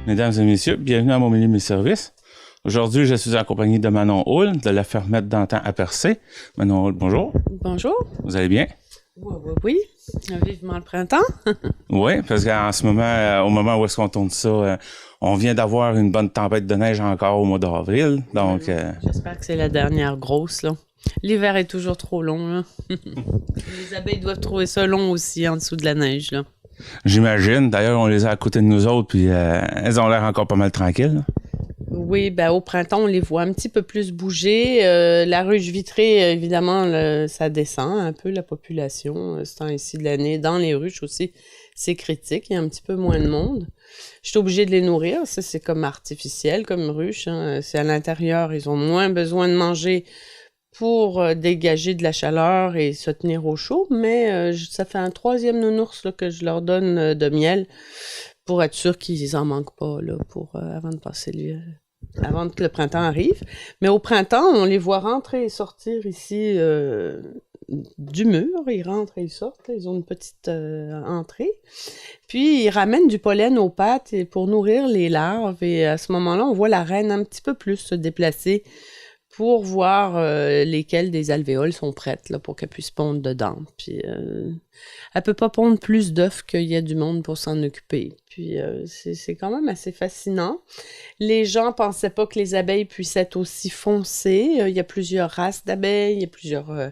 Mesdames et messieurs, bienvenue à mon milieu mes services. Aujourd'hui, je suis en compagnie de Manon Houle de la fermette d'Antan à Percé. Manon Houle, bonjour. Bonjour. Vous allez bien? Oui. Vivement le printemps. Oui, parce qu'en ce moment, au moment où est-ce qu'on tourne ça, on vient d'avoir une bonne tempête de neige encore au mois d'avril. Donc, J'espère que c'est la dernière grosse, là. L'hiver est toujours trop long, là. Les abeilles doivent trouver ça long aussi, en dessous de la neige, là. J'imagine. D'ailleurs, on les a à côté de nous autres, puis elles ont l'air encore pas mal tranquilles. Oui, au printemps, on les voit un petit peu plus bouger. La ruche vitrée, évidemment, ça descend un peu la population ce temps-ci de l'année. Dans les ruches aussi, c'est critique. Il y a un petit peu moins de monde. Je suis obligée de les nourrir. Ça, c'est comme artificiel, comme ruche. Hein. C'est à l'intérieur. Ils ont moins besoin de manger pour dégager de la chaleur et se tenir au chaud. Mais ça fait un 3e nounours là, que je leur donne de miel pour être sûr qu'ils en manquent pas là, avant de passer avant que le printemps arrive. Mais au printemps, on les voit rentrer et sortir ici du mur. Ils rentrent et ils sortent. Là. Ils ont une petite entrée. Puis, ils ramènent du pollen aux pattes pour nourrir les larves. Et à ce moment-là, on voit la reine un petit peu plus se déplacer pour voir lesquelles des alvéoles sont prêtes là, pour qu'elles puissent pondre dedans. Puis, elle peut pas pondre plus d'œufs qu'il y a du monde pour s'en occuper. Puis, c'est quand même assez fascinant. Les gens pensaient pas que les abeilles puissent être aussi foncées. Il y a plusieurs races d'abeilles. Il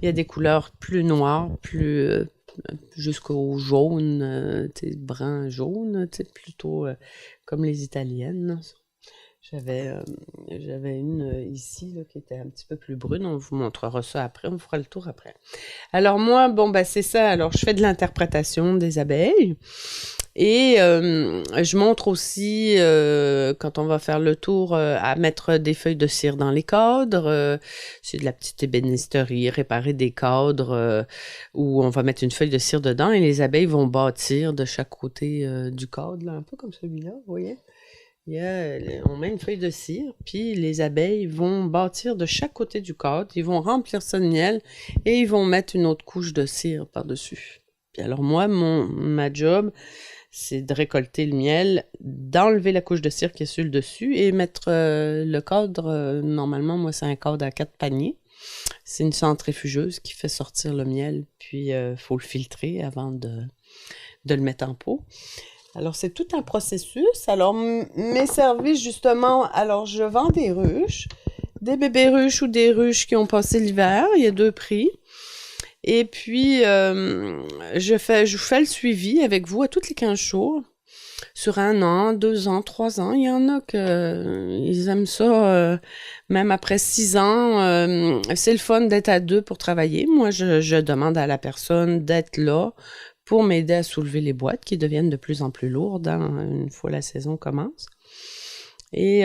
y a des couleurs plus noires, plus jusqu'au jaune, brun jaune, plutôt comme les italiennes. J'avais une ici là, qui était un petit peu plus brune. On vous montrera ça après. On fera le tour après. Alors moi, c'est ça. Alors, je fais de l'interprétation des abeilles. Et je montre aussi, quand on va faire le tour, à mettre des feuilles de cire dans les cadres. C'est de la petite ébénisterie, réparer des cadres où on va mettre une feuille de cire dedans et les abeilles vont bâtir de chaque côté du cadre, là, un peu comme celui-là, vous voyez? On met une feuille de cire, puis les abeilles vont bâtir de chaque côté du cadre, ils vont remplir ça de miel et ils vont mettre une autre couche de cire par-dessus. Puis alors moi, ma job, c'est de récolter le miel, d'enlever la couche de cire qui est sur le dessus et mettre le cadre, normalement, moi, c'est un cadre à 4 paniers. C'est une centrifugeuse qui fait sortir le miel, puis faut le filtrer avant de le mettre en pot. Alors, c'est tout un processus. Alors, mes services, justement, alors je vends des ruches, des bébés ruches ou des ruches qui ont passé l'hiver. Il y a 2 prix. Et puis, je fais le suivi avec vous à tous les 15 jours. Sur 1 an, 2 ans, 3 ans. Il y en a ils aiment ça, même après 6 ans. C'est le fun d'être à 2 pour travailler. Moi, je demande à la personne d'être là pour m'aider à soulever les boîtes qui deviennent de plus en plus lourdes une fois la saison commence. Et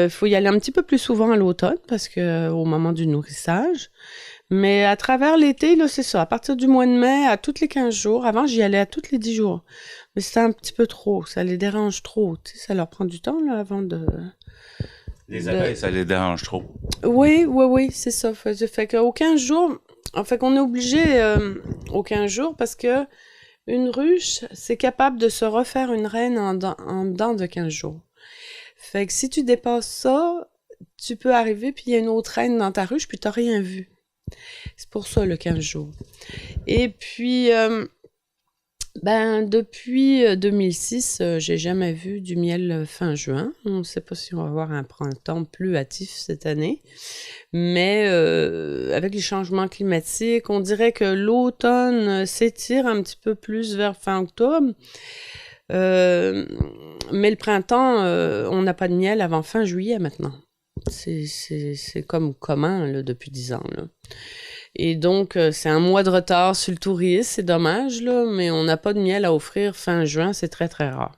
faut y aller un petit peu plus souvent à l'automne parce que au moment du nourrissage. Mais à travers l'été, là, c'est ça. À partir du mois de mai, à tous les 15 jours. Avant, j'y allais à tous les 10 jours. Mais c'était un petit peu trop. Ça les dérange trop. Tu sais, ça leur prend du temps là, avant de... Les abeilles, ça les dérange trop. Oui, c'est ça. Fait qu'aux 15 jours... En fait qu'on est obligé aux 15 jours parce que une ruche, c'est capable de se refaire une reine en dedans de 15 jours. Fait que si tu dépasses ça, tu peux arriver puis il y a une autre reine dans ta ruche puis t'as rien vu. C'est pour ça le 15 jours. Et puis, depuis 2006, j'ai jamais vu du miel fin juin. On ne sait pas si on va avoir un printemps plus hâtif cette année. Mais avec les changements climatiques, on dirait que l'automne s'étire un petit peu plus vers fin octobre. Mais le printemps, on n'a pas de miel avant fin juillet maintenant. C'est comme commun là, depuis 10 ans. Là. Et donc, c'est un mois de retard sur le tourisme, c'est dommage, là, mais on n'a pas de miel à offrir fin juin, c'est très, très rare.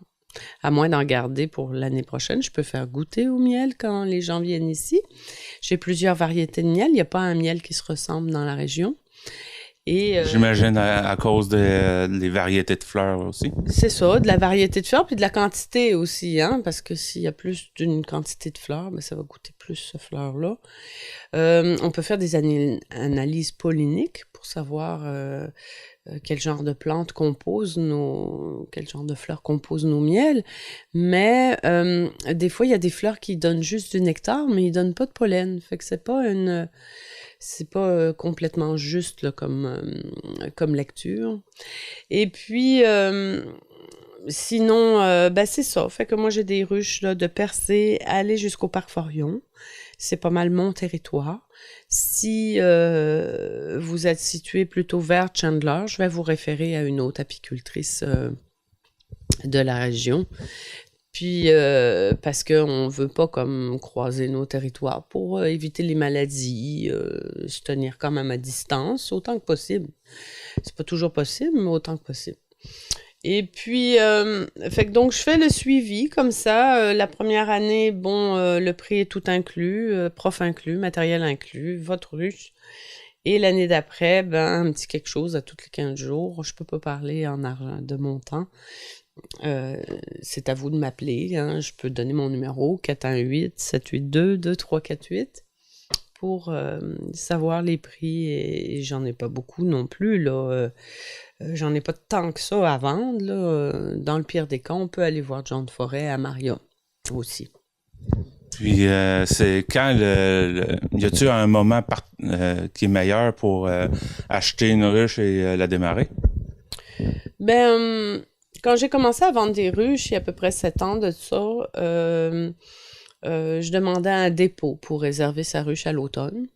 À moins d'en garder pour l'année prochaine, je peux faire goûter au miel quand les gens viennent ici. J'ai plusieurs variétés de miel, il n'y a pas un miel qui se ressemble dans la région. Et J'imagine à cause des variétés de fleurs aussi. c'est ça, de la variété de fleurs, puis de la quantité aussi, hein, parce que s'il y a plus d'une quantité de fleurs, ben ça va goûter plus ce fleur-là. On peut faire des analyses polliniques pour savoir quel genre de plantes quel genre de fleurs composent nos miels. Mais des fois, il y a des fleurs qui donnent juste du nectar, mais ils donnent pas de pollen. Fait que c'est pas complètement juste là, comme lecture. Et puis sinon, ben c'est ça. Fait que moi j'ai des ruches là, de Percé aller jusqu'au parc Forion. C'est pas mal mon territoire. Si vous êtes situé plutôt vers Chandler, je vais vous référer à une autre apicultrice de la région. Puis parce qu'on veut pas comme croiser nos territoires pour éviter les maladies, se tenir quand même à distance autant que possible. C'est pas toujours possible, mais autant que possible. Et puis, fait que donc je fais le suivi comme ça. La première année, bon, le prix est tout inclus, prof inclus, matériel inclus, votre ruche. Et l'année d'après, ben un petit quelque chose à tous les 15 jours. Je peux pas parler en argent de montant. C'est à vous de m'appeler. Hein. Je peux donner mon numéro 418-782-2348 pour savoir les prix. Et j'en ai pas beaucoup non plus là. J'en ai pas tant que ça à vendre. Là. Dans le pire des cas, on peut aller voir John de Forêt à Maria aussi. Puis c'est quand y a-tu un moment qui est meilleur pour acheter une ruche et la démarrer? Ben, quand j'ai commencé à vendre des ruches, il y a à peu près 7 ans de ça, je demandais un dépôt pour réserver sa ruche à l'automne,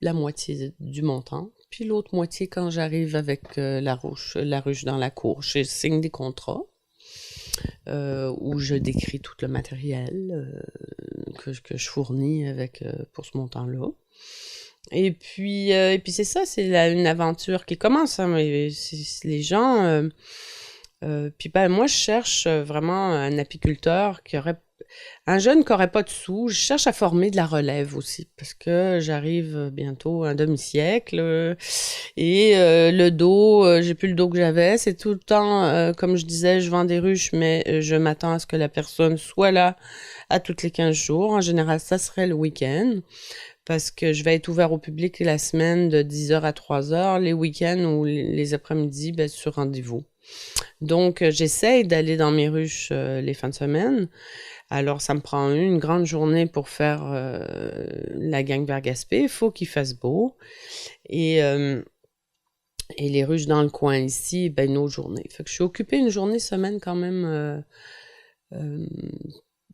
la moitié du montant, puis l'autre moitié quand j'arrive avec la ruche dans la cour. Je signe des contrats où je décris tout le matériel que je fournis pour ce montant-là. Et puis c'est ça, c'est une aventure qui commence. Hein, mais les gens... puis ben moi, je cherche vraiment un apiculteur un jeune qui aurait pas de sous. Je cherche à former de la relève aussi parce que j'arrive bientôt à un demi-siècle et le dos, j'ai plus le dos que j'avais. C'est tout le temps, comme je disais, je vends des ruches, mais je m'attends à ce que la personne soit là à toutes les 15 jours. En général, ça serait le week-end parce que je vais être ouvert au public la semaine de 10h à 3h, les week-ends ou les après-midi, ben, sur rendez-vous. Donc, j'essaye d'aller dans mes ruches les fins de semaine. Alors, ça me prend une grande journée pour faire la gang vers Gaspé. Il faut qu'il fasse beau. Et les ruches dans le coin ici, ben, nos journées. Fait que je suis occupée une journée semaine quand même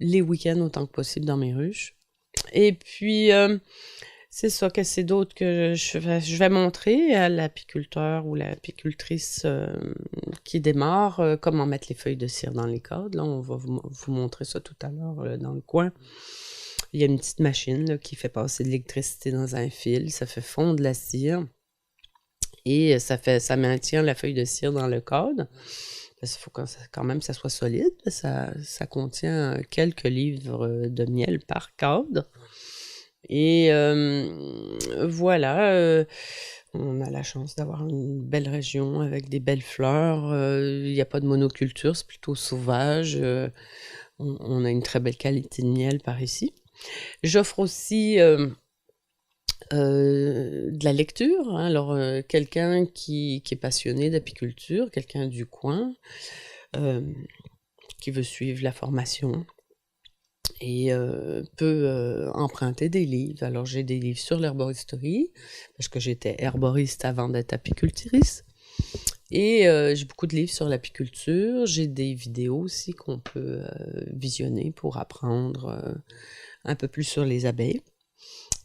les week-ends autant que possible dans mes ruches. Et puis, c'est ça que c'est d'autres que je vais montrer à l'apiculteur ou l'apicultrice qui démarre comment mettre les feuilles de cire dans les cadres. Là, on va vous montrer ça tout à l'heure dans le coin. Il y a une petite machine là, qui fait passer de l'électricité dans un fil. Ça fait fondre la cire et ça maintient la feuille de cire dans le cadre. Parce qu'il faut quand même que ça soit solide. Ça contient quelques livres de miel par cadre. Et voilà, on a la chance d'avoir une belle région avec des belles fleurs. Il n'y a pas de monoculture, c'est plutôt sauvage. On a une très belle qualité de miel par ici. J'offre aussi de la lecture. Hein. Alors, quelqu'un qui est passionné d'apiculture, quelqu'un du coin, qui veut suivre la formation et peut emprunter des livres. Alors, j'ai des livres sur l'herboristerie, parce que j'étais herboriste avant d'être apicultrice. Et j'ai beaucoup de livres sur l'apiculture. J'ai des vidéos aussi qu'on peut visionner pour apprendre un peu plus sur les abeilles.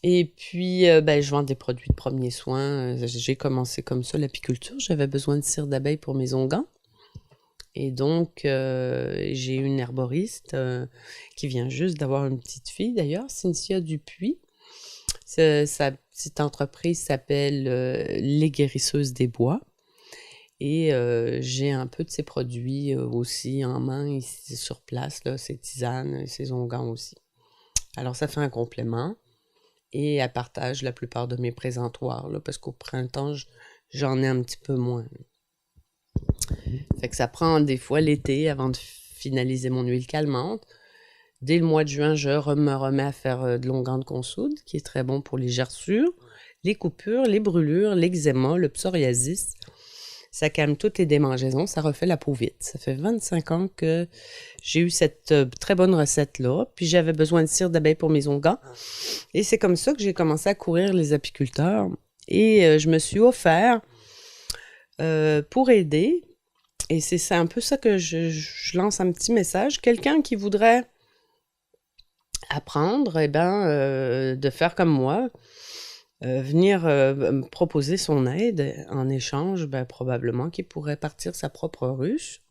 Et puis, je vends des produits de premiers soins. J'ai commencé comme ça l'apiculture. J'avais besoin de cire d'abeille pour mes onguents. Et donc, j'ai une herboriste qui vient juste d'avoir une petite fille, d'ailleurs, Cynthia Dupuis. Sa petite entreprise s'appelle Les Guérisseuses des Bois. Et j'ai un peu de ses produits aussi en main ici sur place, là, ses tisanes, ses onguents aussi. Alors, ça fait un complément. Et elle partage la plupart de mes présentoirs, là, parce qu'au printemps, j'en ai un petit peu moins. Fait que ça prend des fois l'été avant de finaliser mon huile calmante. Dès le mois de juin, je me remets à faire de l'onguent de consoude, qui est très bon pour les gerçures, les coupures, les brûlures, l'eczéma, le psoriasis. Ça calme toutes les démangeaisons, ça refait la peau vite. Ça fait 25 ans que j'ai eu cette très bonne recette-là, puis j'avais besoin de cire d'abeille pour mes onguents. Et c'est comme ça que j'ai commencé à courir les apiculteurs. Et je me suis offert pour aider. Et c'est un peu ça que je lance un petit message. Quelqu'un qui voudrait apprendre, de faire comme moi, venir me proposer son aide en échange, probablement qu'il pourrait partir sa propre ruche.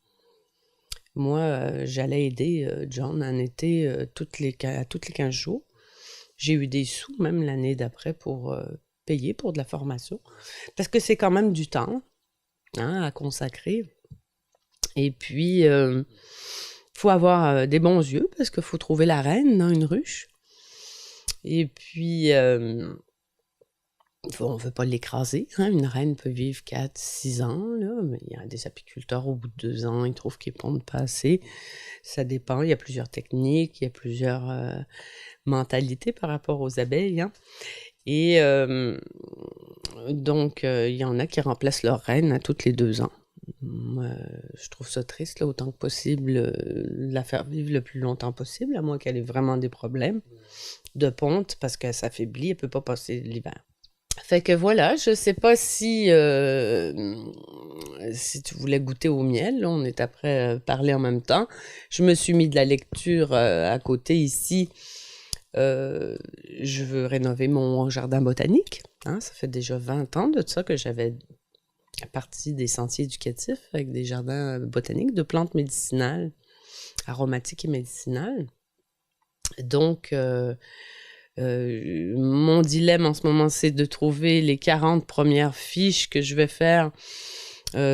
Moi, j'allais aider John en été à tous les 15 jours. J'ai eu des sous même l'année d'après pour payer pour de la formation. Parce que c'est quand même du temps à consacrer. Et puis, faut avoir des bons yeux parce qu'il faut trouver la reine dans une ruche. Et puis, on ne veut pas l'écraser. Une reine peut vivre 4-6 ans, là, mais il y a des apiculteurs, au bout de 2 ans, ils trouvent qu'ils ne pondent pas assez. Ça dépend, il y a plusieurs techniques, il y a plusieurs mentalités par rapport aux abeilles. Et donc, il y en a qui remplacent leur reine à toutes les 2 ans. Moi, je trouve ça triste, là, autant que possible, la faire vivre le plus longtemps possible, à moins qu'elle ait vraiment des problèmes de ponte, parce qu'elle s'affaiblit, elle ne peut pas passer l'hiver. Fait que voilà, je sais pas si tu voulais goûter au miel, là, on est après parler en même temps. Je me suis mis de la lecture à côté ici. Je veux rénover mon jardin botanique. Ça fait déjà 20 ans de ça que j'avais partie des sentiers éducatifs avec des jardins botaniques de plantes médicinales, aromatiques et médicinales. Donc, mon dilemme en ce moment, c'est de trouver les 40 premières fiches que je vais faire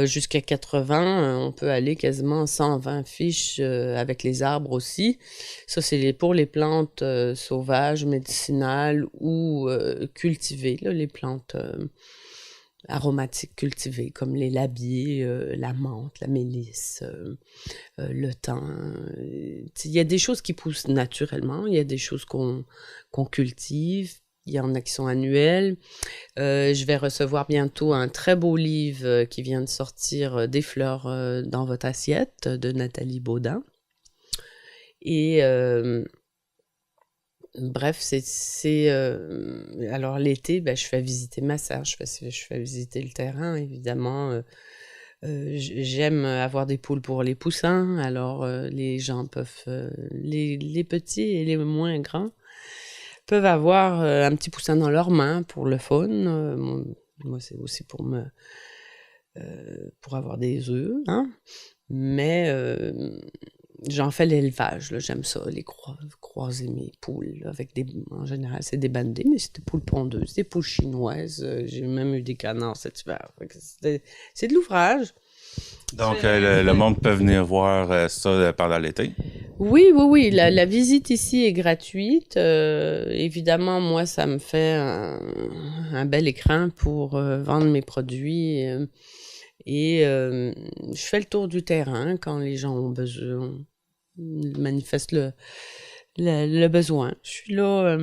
jusqu'à 80. On peut aller quasiment à 120 fiches avec les arbres aussi. Ça, c'est pour les plantes sauvages, médicinales ou cultivées, là, les plantes aromatiques cultivées comme les labiers, la menthe, la mélisse, le thym. Il y a des choses qui poussent naturellement, il y a des choses qu'on cultive, il y en a qui sont annuelles. Je vais recevoir bientôt un très beau livre qui vient de sortir, Des fleurs dans votre assiette, de Nathalie Baudin. Et bref, alors l'été, je fais visiter ma sœur, je fais visiter le terrain, évidemment. J'aime avoir des poules pour les poussins, alors les gens peuvent, les petits et les moins grands, peuvent avoir un petit poussin dans leurs mains pour le fun. Moi, c'est aussi pour avoir des œufs, mais j'en fais l'élevage, là, j'aime ça, les croiser mes poules, là, en général, c'est des bandées, mais c'est des poules pondeuses, des poules chinoises, j'ai même eu des canards cet hiver. C'est de l'ouvrage. Donc, le monde peut venir voir ça pendant l'été? Oui, la visite ici est gratuite. Évidemment, moi, ça me fait un bel écran pour vendre mes produits. Et je fais le tour du terrain quand les gens ont besoin, manifestent le besoin. Je suis là,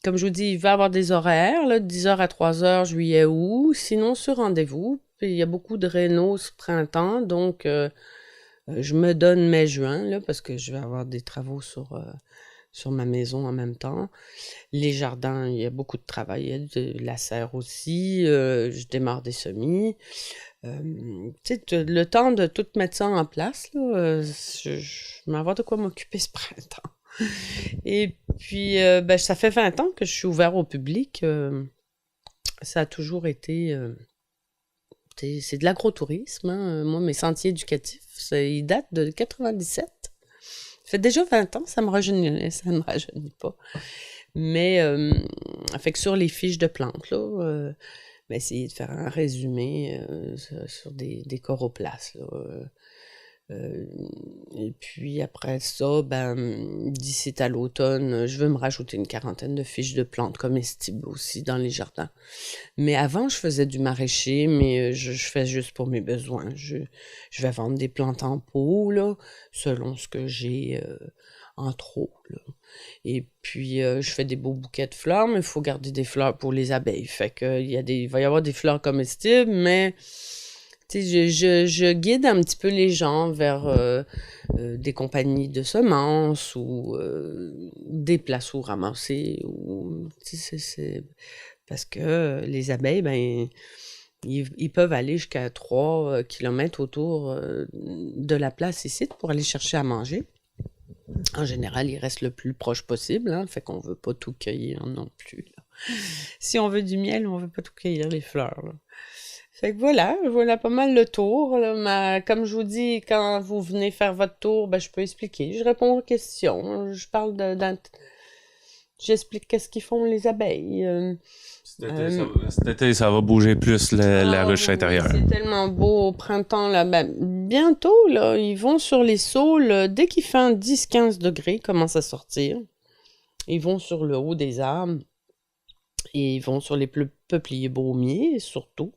comme je vous dis, il va y avoir des horaires, là, de 10h à 3h, juillet, août, sinon sur rendez-vous. Puis il y a beaucoup de rénaux ce printemps, donc je me donne mai-juin, là, parce que je vais avoir des travaux sur ma maison en même temps. Les jardins, il y a beaucoup de travail, il y a de la serre aussi, je démarre des semis. Le temps de tout mettre ça en place, là, je vais avoir de quoi m'occuper ce printemps. Et puis, ça fait 20 ans que je suis ouvert au public. Ça a toujours été... c'est de l'agrotourisme. Moi, mes sentiers éducatifs, ils datent de 97. Ça fait déjà 20 ans, ça me rajeunit pas. Mais, fait que sur les fiches de plantes, là... essayer de faire un résumé sur des coroplaces, là, Euh, et puis après ça, d'ici à l'automne, je veux me rajouter une quarantaine de fiches de plantes comestibles aussi dans les jardins. Mais avant, je faisais du maraîcher, mais je fais juste pour mes besoins. Je vais vendre des plantes en pot, là, selon ce que j'ai en trop, là. Et puis, je fais des beaux bouquets de fleurs, mais il faut garder des fleurs pour les abeilles. Fait que, il va y avoir des fleurs comestibles, mais tu sais, je guide un petit peu les gens vers des compagnies de semences ou des places où ramasser. Ou, tu sais, parce que les abeilles, ils peuvent aller jusqu'à 3 kilomètres autour de la place ici pour aller chercher à manger. En général, ils restent le plus proche possible, hein, fait qu'on veut pas tout cueillir non plus, là. Si on veut du miel, on veut pas tout cueillir les fleurs, là. Fait que voilà pas mal le tour, là. Comme je vous dis, quand vous venez faire votre tour, je peux expliquer, je réponds aux questions, je parle j'explique qu'est-ce qu'ils font les abeilles. Cet été, ça va bouger plus la ruche intérieure. C'est tellement beau au printemps, là. Bientôt, là, ils vont sur les saules. Dès qu'il fait un 10-15 degrés, ils commencent à sortir. Ils vont sur le haut des arbres. Et ils vont sur les peupliers baumiers, surtout.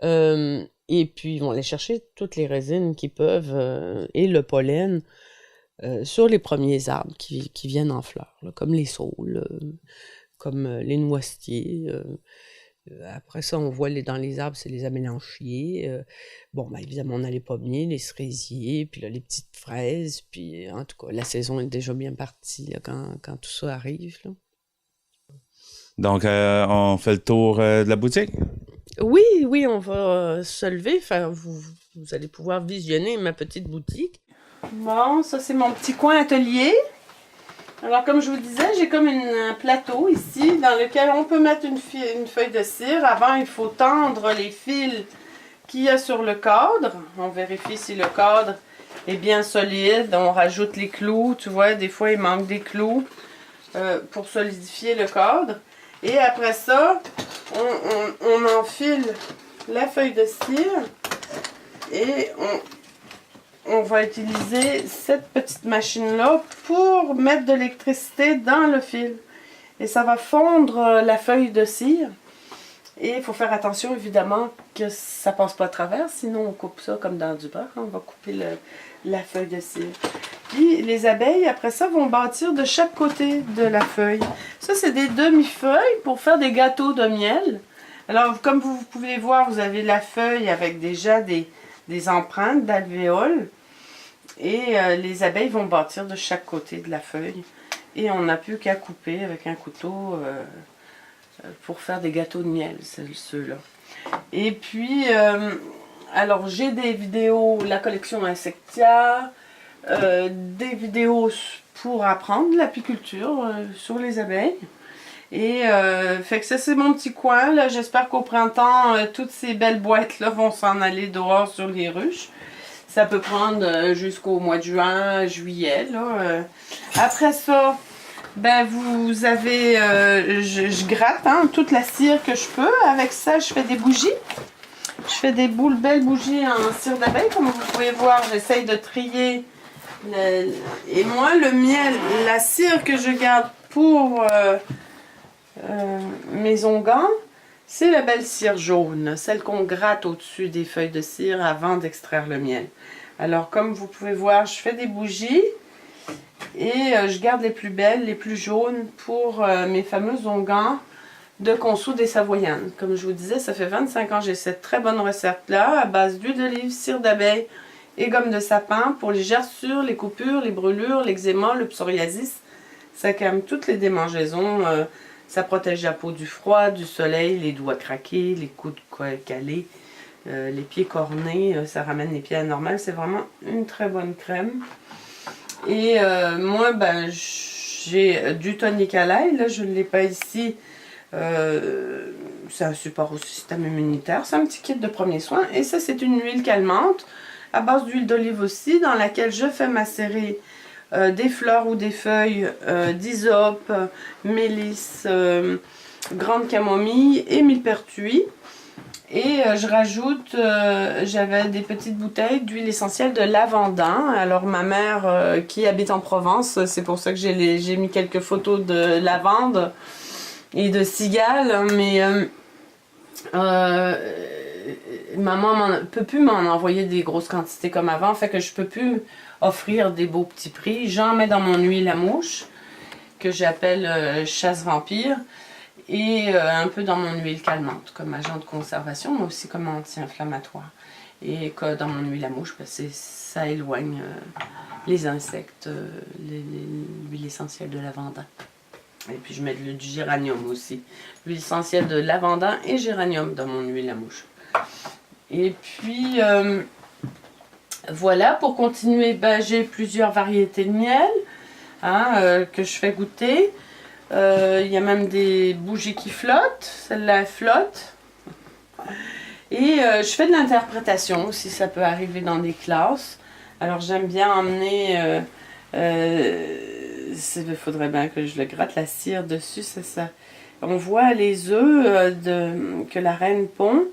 Et puis, ils vont aller chercher toutes les résines qu'ils peuvent et le pollen sur les premiers arbres qui viennent en fleurs, là, comme les saules, comme les noisetiers. Après ça, on voit dans les arbres, c'est les amélanchiers. Évidemment, on a les pommiers, les cerisiers, puis là, les petites fraises. Puis, en tout cas, la saison est déjà bien partie là, quand tout ça arrive, là. Donc, on fait le tour de la boutique? Oui, on va se lever. Vous allez pouvoir visionner ma petite boutique. Bon, ça, c'est mon petit coin atelier. Alors, comme je vous disais, j'ai comme un plateau ici dans lequel on peut mettre une feuille de cire. Avant, il faut tendre les fils qu'il y a sur le cadre. On vérifie si le cadre est bien solide. On rajoute les clous. Tu vois, des fois, il manque des clous pour solidifier le cadre. Et après ça, on enfile la feuille de cire et on va utiliser cette petite machine-là pour mettre de l'électricité dans le fil. Et ça va fondre la feuille de cire. Et il faut faire attention, évidemment, que ça ne passe pas à travers. Sinon, on coupe ça comme dans du beurre. On va couper la feuille de cire. Puis, les abeilles, après ça, vont bâtir de chaque côté de la feuille. Ça, c'est des demi-feuilles pour faire des gâteaux de miel. Alors, comme vous pouvez voir, vous avez la feuille avec déjà des empreintes d'alvéoles. Et les abeilles vont bâtir de chaque côté de la feuille. Et on n'a plus qu'à couper avec un couteau pour faire des gâteaux de miel, ceux-là. Et puis, alors j'ai des vidéos, la collection Insectia, des vidéos pour apprendre l'apiculture sur les abeilles. Et fait que ça, c'est mon petit coin, là. J'espère qu'au printemps, toutes ces belles boîtes-là vont s'en aller dehors sur les ruches. Ça peut prendre jusqu'au mois de juin, juillet, là. Après ça, vous avez, je gratte toute la cire que je peux. Avec ça, je fais des bougies. Je fais des belles bougies en cire d'abeille. Comme vous pouvez voir, j'essaye de trier. Et moi, le miel, la cire que je garde pour mes onguents, c'est la belle cire jaune, celle qu'on gratte au-dessus des feuilles de cire avant d'extraire le miel. Alors, comme vous pouvez voir, je fais des bougies et je garde les plus belles, les plus jaunes pour mes fameux onguents de Conso des Savoyennes. Comme je vous disais, ça fait 25 ans que j'ai cette très bonne recette-là à base d'huile d'olive, cire d'abeille et gomme de sapin pour les gerçures, les coupures, les brûlures, l'eczéma, le psoriasis. Ça calme toutes les démangeaisons. Ça protège la peau du froid, du soleil, les doigts craqués, les coudes calés, les pieds cornés. Ça ramène les pieds à la normale. C'est vraiment une très bonne crème. Et moi, j'ai du tonic à l'ail. Là, je ne l'ai pas ici. C'est un support au système immunitaire. C'est un petit kit de premiers soins. Et ça, c'est une huile calmante à base d'huile d'olive aussi, dans laquelle je fais macérer des fleurs ou des feuilles d'hysope, mélisse, grande camomille et millepertuis. Et je rajoute, j'avais des petites bouteilles d'huile essentielle de lavandin. Alors ma mère qui habite en Provence, c'est pour ça que j'ai mis quelques photos de lavande et de cigale. Mais maman ne peut plus m'en envoyer des grosses quantités comme avant. Fait que je peux plus offrir des beaux petits prix. J'en mets dans mon huile à mouche que j'appelle chasse vampire. Et un peu dans mon huile calmante, comme agent de conservation, mais aussi comme anti-inflammatoire. Et que dans mon huile à mouche, ben, ça éloigne les insectes, l'huile essentielle de lavandin. Et puis je mets du géranium aussi. L'huile essentielle de lavandin et géranium dans mon huile à mouche. Et puis voilà, pour continuer, ben, j'ai plusieurs variétés de miel que je fais goûter. Il y a même des bougies qui flottent. Celle-là, elle flotte. Et je fais de l'interprétation aussi, ça peut arriver dans des classes. Alors j'aime bien emmener... il faudrait bien que je le gratte la cire dessus, c'est ça. On voit les œufs que la reine pond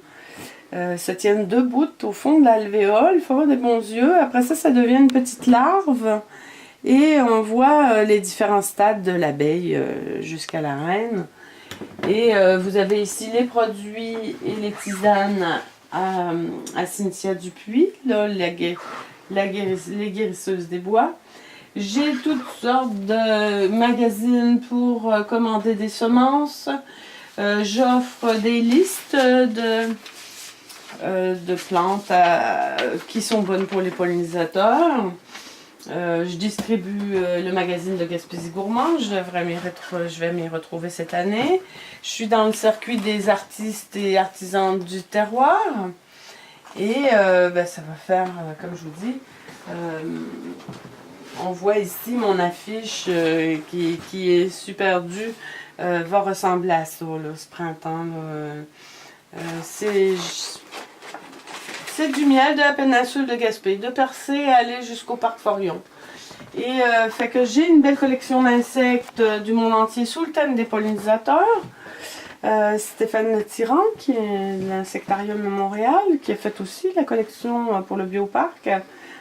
se tiennent debout au fond de l'alvéole. Il faut avoir des bons yeux. Après ça, ça devient une petite larve. Et on voit les différents stades de l'abeille jusqu'à la reine. Et vous avez ici les produits et les tisanes à Cynthia Dupuis, là, les guérisseuses des bois. J'ai toutes sortes de magazines pour commander des semences. J'offre des listes de plantes qui sont bonnes pour les pollinisateurs. Je distribue le magazine de Gaspésie Gourmand, je vais m'y retrouver cette année. Je suis dans le circuit des artistes et artisans du terroir. Et ben, ça va faire, comme je vous dis, on voit ici mon affiche qui est super due, va ressembler à ça là, ce printemps. C'est du miel de la péninsule de Gaspé, de Percé à aller jusqu'au parc Forion. Et fait que j'ai une belle collection d'insectes du monde entier sous le thème des pollinisateurs. Stéphane Tyran, qui est de l'Insectarium de Montréal, qui a fait aussi la collection pour le bioparc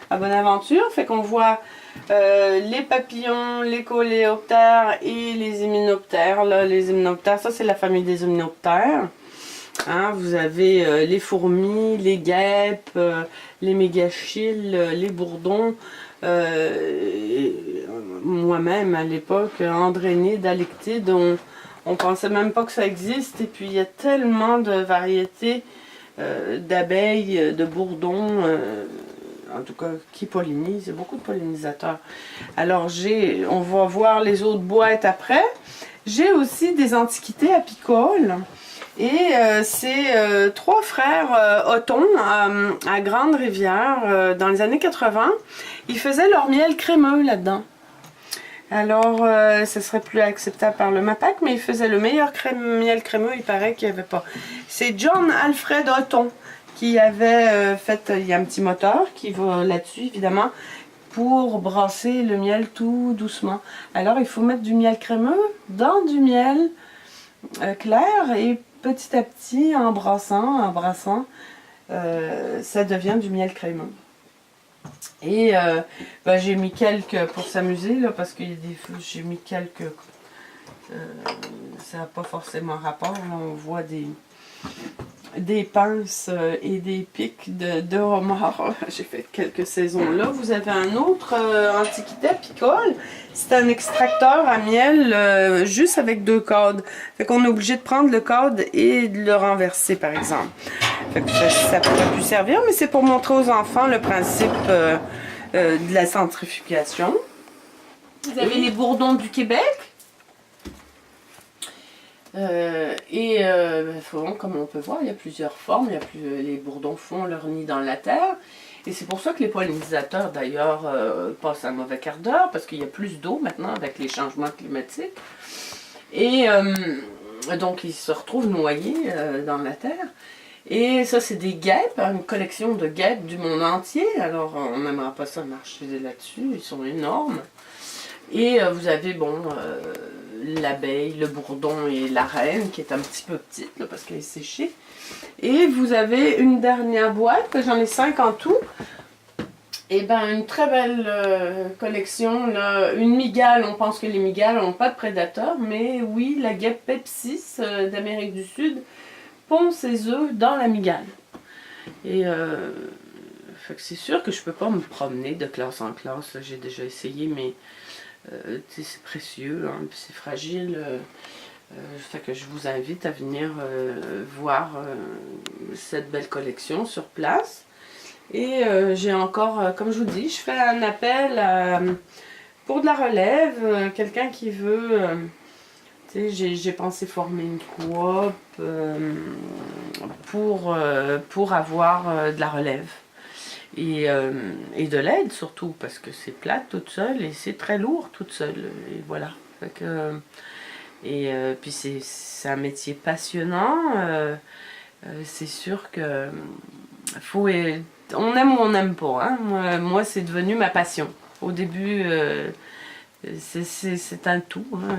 à Bonaventure. Fait qu'on voit les papillons, les coléoptères et les hyménoptères. Là, les hyménoptères, ça c'est la famille des hyménoptères. Hein, vous avez les fourmis, les guêpes, les mégachilles, les bourdons. Moi-même, à l'époque, Andrénée, Dalectide, on pensait même pas que ça existe. Et puis, il y a tellement de variétés d'abeilles, de bourdons, en tout cas, qui pollinisent. Il y a beaucoup de pollinisateurs. Alors, on va voir les autres boîtes après. J'ai aussi des antiquités apicoles. Et c'est trois frères Othon à Grande-Rivière dans les années 80. Ils faisaient leur miel crémeux là-dedans. Alors, ce serait plus acceptable par le MAPAC, mais ils faisaient le meilleur miel crémeux, il paraît qu'il n'y avait pas. C'est John Alfred Othon qui avait fait, il y a un petit moteur qui va là-dessus évidemment, pour brasser le miel tout doucement. Alors, il faut mettre du miel crémeux dans du miel clair et petit à petit, en brassant, ça devient du miel crémeux. Et ben, j'ai mis quelques, pour s'amuser, là, parce que j'ai mis quelques, ça n'a pas forcément rapport, là, on voit des pinces et des pics de homard. J'ai fait quelques saisons là. Vous avez un autre antiquité apicole. C'est un extracteur à miel juste avec 2 cordes. Fait qu'on est obligé de prendre le corde et de le renverser par exemple. Fait que ça pourrait plus servir, mais c'est pour montrer aux enfants le principe de la centrifugation. Vous avez les bourdons du Québec. Comme on peut voir, il y a plusieurs formes. Les bourdons font leur nid dans la terre. Et c'est pour ça que les pollinisateurs, d'ailleurs, passent un mauvais quart d'heure, parce qu'il y a plus d'eau maintenant avec les changements climatiques. Et donc, ils se retrouvent noyés dans la terre. Et ça, c'est des guêpes, une collection de guêpes du monde entier. Alors, on n'aimera pas ça marcher là-dessus, ils sont énormes. Et vous avez, bon, l'abeille, le bourdon et la reine, qui est un petit peu petite, là, parce qu'elle est séchée. Et vous avez une dernière boîte, j'en ai 5 en tout. Et ben une très belle collection, là. Une mygale, on pense que les mygales n'ont pas de prédateurs, mais oui, la guêpe Pepsis d'Amérique du Sud pond ses œufs dans la mygale. Et fait que c'est sûr que je peux pas me promener de classe en classe, j'ai déjà essayé, mais c'est précieux, hein, c'est fragile. Fait que je vous invite à venir voir cette belle collection sur place. Et j'ai encore, comme je vous dis, je fais un appel pour de la relève, quelqu'un qui veut, tu sais, j'ai pensé former une coop pour avoir de la relève. Et de l'aide surtout, parce que c'est plate toute seule et c'est très lourd toute seule. Et voilà. Fait que, puis c'est un métier passionnant. C'est sûr que faut, on aime ou on n'aime pas. Hein. Moi, c'est devenu ma passion. Au début, c'est un tout. Hein.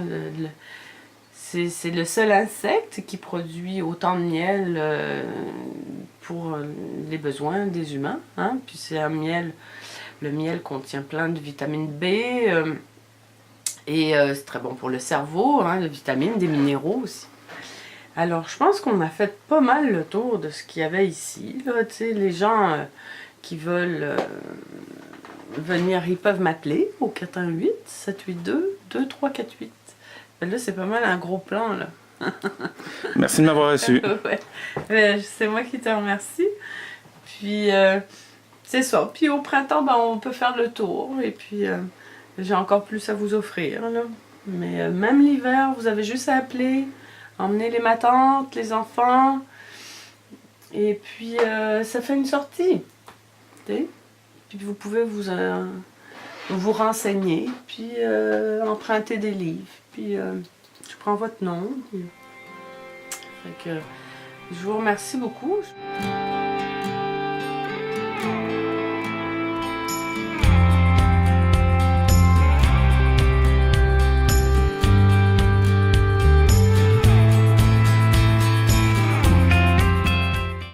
C'est le seul insecte qui produit autant de miel pour les besoins des humains. Hein. Puis c'est un miel, le miel contient plein de vitamine B et c'est très bon pour le cerveau, hein, de vitamines, des minéraux aussi. Alors je pense qu'on a fait pas mal le tour de ce qu'il y avait ici. Là, les gens qui veulent venir, ils peuvent m'appeler au 418-782-2348. Là, c'est pas mal un gros plan, là. Merci de m'avoir reçu. Ouais. C'est moi qui te remercie. Puis, c'est ça. Puis au printemps, ben, on peut faire le tour. Et puis, j'ai encore plus à vous offrir, là. Mais même l'hiver, vous avez juste à appeler, emmener les matantes, les enfants. Et puis, ça fait une sortie. Puis vous pouvez vous renseigner, puis emprunter des livres. Puis je prends votre nom. Fait que je vous remercie beaucoup.